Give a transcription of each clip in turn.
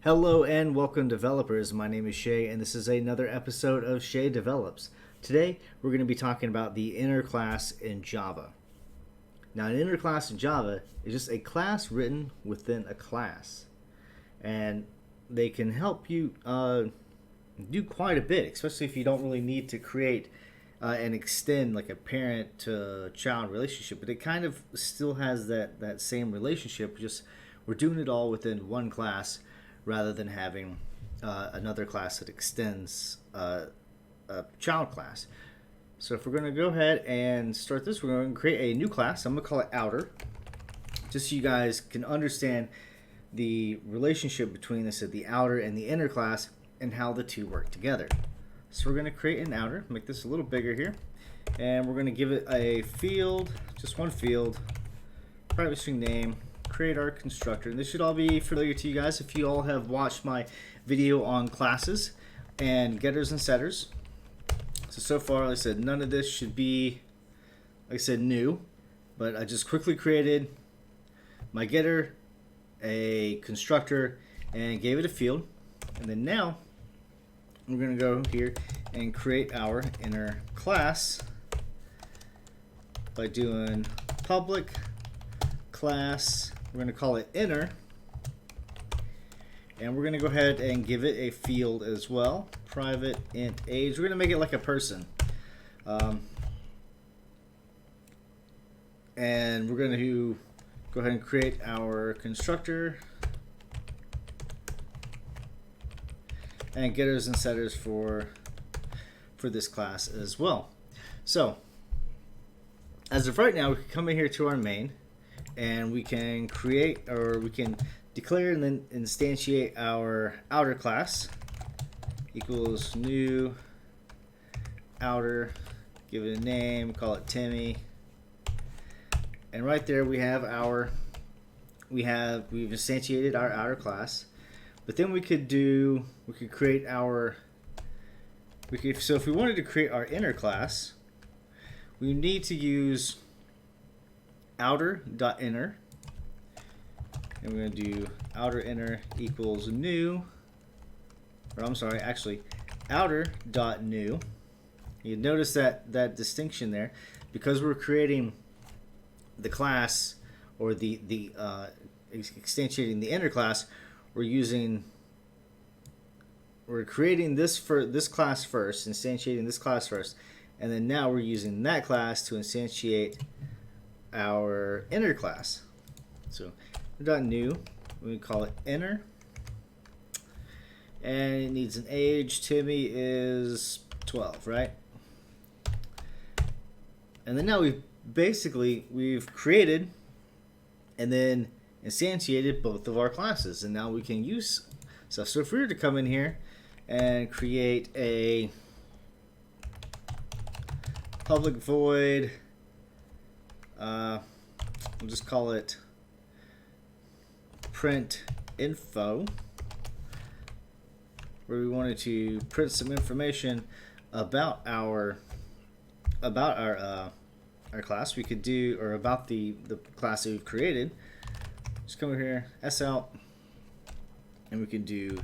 Hello and welcome, developers. My name is Shay, and this is another episode of Shay Develops. Today, we're going to be talking about the inner class in Java. Now, an inner class in Java is just a class written within a class, and they can help you do quite a bit, especially if you don't really need to create and extend like a parent to child relationship. But it kind of still has that same relationship. Just we're doing it all within one class, rather than having another class that extends a child class. So if we're going to go ahead and start this, we're going to create a new class. I'm going to call it outer, just so you guys can understand the relationship between this, the outer and the inner class, and how the two work together. So we're going to create an outer, make this a little bigger here, and we're going to give it a field, just one field, private string name, create our constructor. And this should all be familiar to you guys if you all have watched my video on classes and getters and setters. So far, like I said, none of this should be, like I said, new, but I just quickly created my getter, a constructor, and gave it a field. And then now we're going to go here and create our inner class by doing public class. We're going to call it inner, and we're going to go ahead and give it a field as well, private int age. We're going to make it like a person, and we're going to go ahead and create our constructor and getters and setters for this class as well. So as of right now, we can come in here to our main, and we can create, or we can declare and then instantiate our outer class equals new outer, give it a name, call it Timmy, and right there we have we've instantiated our outer class. But then we could create our, so if we wanted to create our inner class, we need to use outer.inner, and we're going to do outer inner equals new, or I'm sorry, actually outer.new. You notice that distinction there, because we're creating the class, or the instantiating the inner class. We're creating this class first, instantiating this class first, and then now we're using that class to instantiate our inner class. So .new, we call it inner, and it needs an age. Timmy is 12, right? And then now we've created and then instantiated both of our classes, and now we can use stuff. So if we were to come in here and create a public void, we'll just call it print info, where we wanted to print some information about our class. We could do, or about the class that we've created. Just come over here, s out, and we can do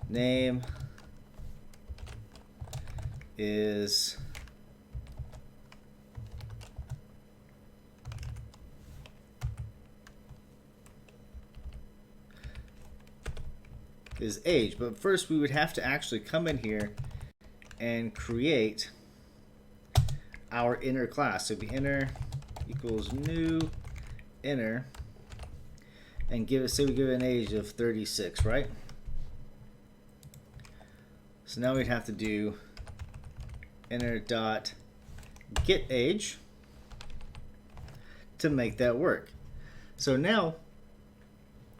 name is age. But first we would have to actually come in here and create our inner class. So the inner equals new inner, and say we give it an age of 36, right? So now we'd have to do inner dot get age to make that work. So now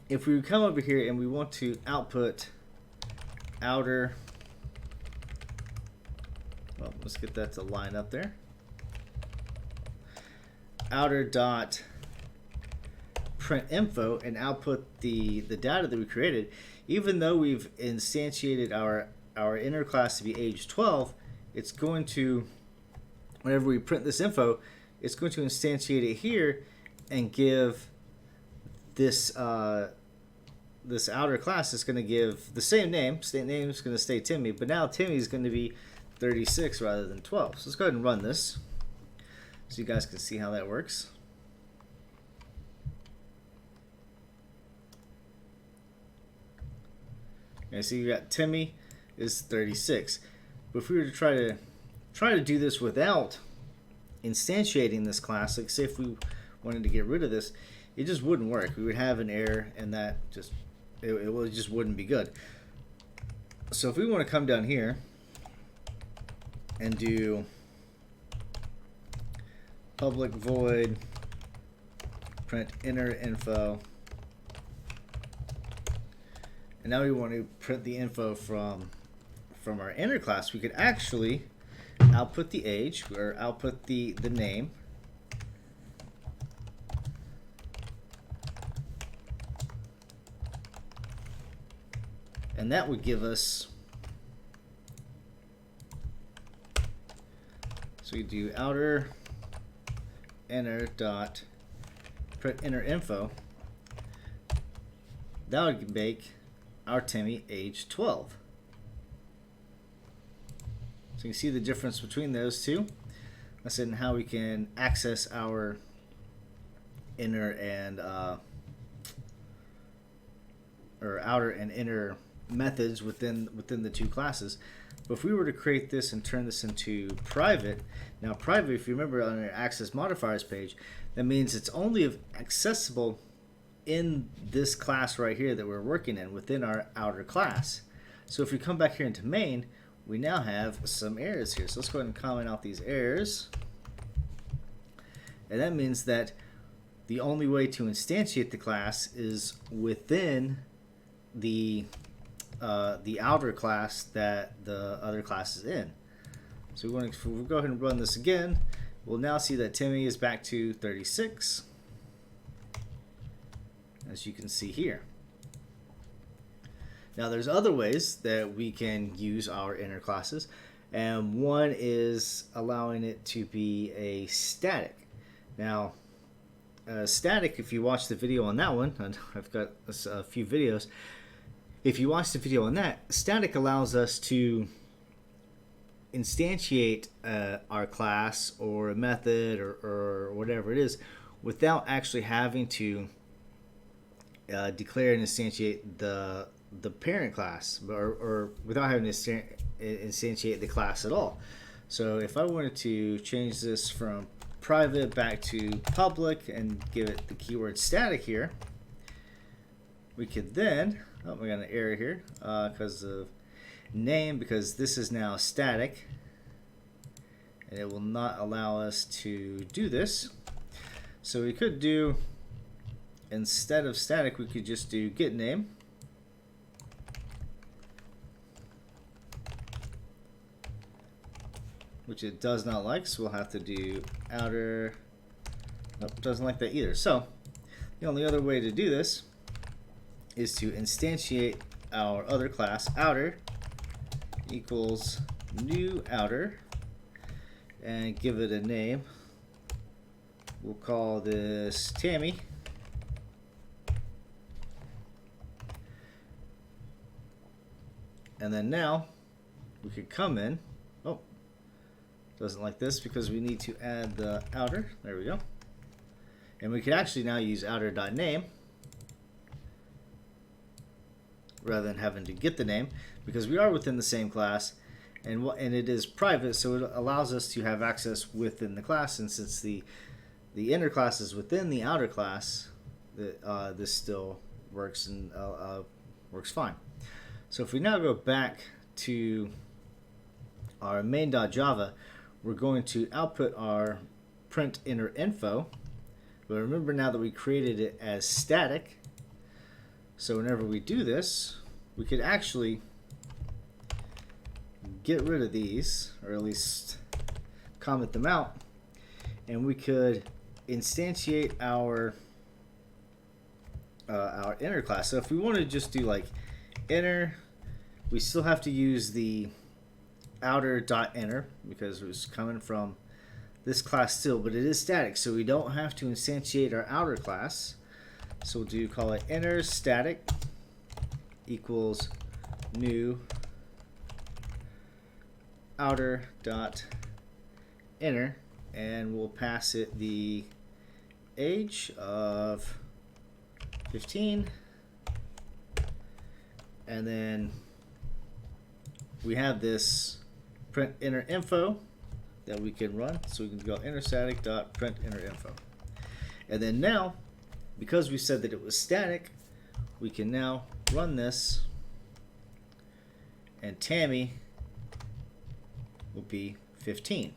if we come over here and we want to output outer, well, let's get that to line up there. Outer dot print info and output the data that we created. Even though we've instantiated our inner class to be age 12, it's going to, whenever we print this info, it's going to instantiate it here and give this this outer class is going to give the same name. State name is going to stay Timmy, but now Timmy is going to be 36 rather than 12. So let's go ahead and run this so you guys can see how that works. Okay, so you got Timmy is 36. But if we were to try to do this without instantiating this class, like say if we wanted to get rid of this, it just wouldn't work. We would have an error, and that just it just wouldn't be good. So if we want to come down here and do public void print inner info, and now we want to print the info from our inner class, we could actually output the age or output the name, and that would give us, so we do outer inner dot print inner info. That would make our Timmy age 12. So you can see the difference between those two. That's in how we can access our inner and or outer and inner methods within the two classes. But if we were to create this and turn this into private, now private, if you remember on our access modifiers page, that means it's only accessible in this class right here that we're working in within our outer class. So if we come back here into main, we now have some errors here. So let's go ahead and comment out these errors. And that means that the only way to instantiate the class is within the outer class that the other class is in. So we'll go ahead and run this again. We'll now see that Timmy is back to 36, as you can see here. Now there's other ways that we can use our inner classes, and one is allowing it to be a static. Now static, if you watch the video on that one, and I've got a few videos, if you watch the video on that, static allows us to instantiate our class or a method or whatever it is without actually having to declare and instantiate the parent class, or without having to instantiate the class at all. So if I wanted to change this from private back to public and give it the keyword static here, we could then, oh, we got an error here because of name, because this is now static and it will not allow us to do this. So we could do, instead of static, we could just do get name, which it does not like, so we'll have to do outer. Nope, doesn't like that either. So the only other way to do this is to instantiate our other class, outer equals new outer, and give it a name. We'll call this Tammy. And then now we could come in. Oh, doesn't like this because we need to add the outer. There we go. And we could actually now use outer.name rather than having to get the name, because we are within the same class, and it is private, so it allows us to have access within the class. And since the inner class is within the outer class, this still works and works fine. So if we now go back to our main.java, we're going to output our print inner info. But remember now that we created it as static, so whenever we do this, we could actually get rid of these, or at least comment them out, and we could instantiate our inner class. So if we want to just do like inner, we still have to use the outer.inner because it was coming from this class still, but it is static, so we don't have to instantiate our outer class. So we'll call it inner static, equals new outer dot inner, and we'll pass it the age of 15, and then we have this print inner info that we can run. So we can go inner static dot print inner info, and then now, because we said that it was static, we can now run this, and Tammy will be 15.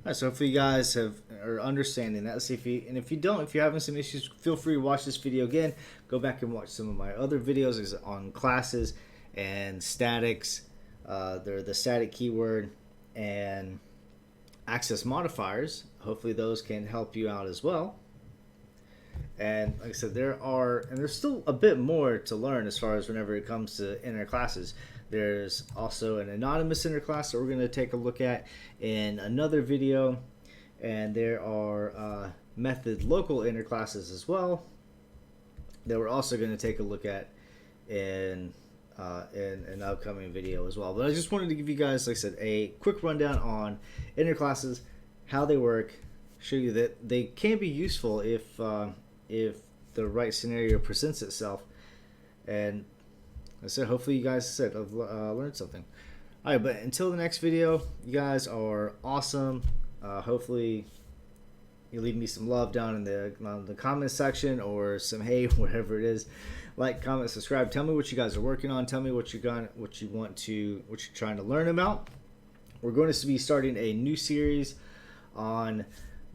Alright, so hopefully you guys are understanding that. Let's see if if you're having some issues, feel free to watch this video again. Go back and watch some of my other videos on classes and statics. They're the static keyword and access modifiers. Hopefully those can help you out as well. And like I said, there's still a bit more to learn as far as whenever it comes to inner classes. There's also an anonymous inner class that we're going to take a look at in another video, and there are method local inner classes as well that we're also going to take a look at in an upcoming video as well. But I just wanted to give you guys, like I said, a quick rundown on inner classes, how they work, show you that they can be useful if the right scenario presents itself. And I said, hopefully you guys have learned something. All right, but until the next video, you guys are awesome. Hopefully you leave me some love down in the comment section, or some hate, whatever it is. Like, comment, subscribe. Tell me what you guys are working on. Tell me what you're trying to learn about. We're going to be starting a new series on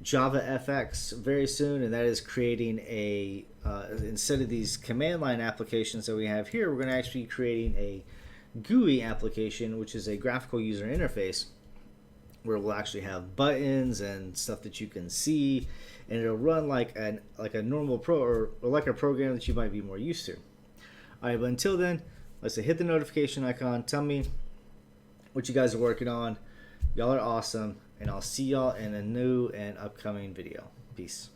Java FX very soon, and that is creating a instead of these command line applications that we have here, we're going to actually be creating a GUI application, which is a graphical user interface, where we'll actually have buttons and stuff that you can see, and it'll run like a normal or like a program that you might be more used to. All right, but until then, let's say hit the notification icon. Tell me what you guys are working on. Y'all are awesome, and I'll see y'all in a new and upcoming video. Peace.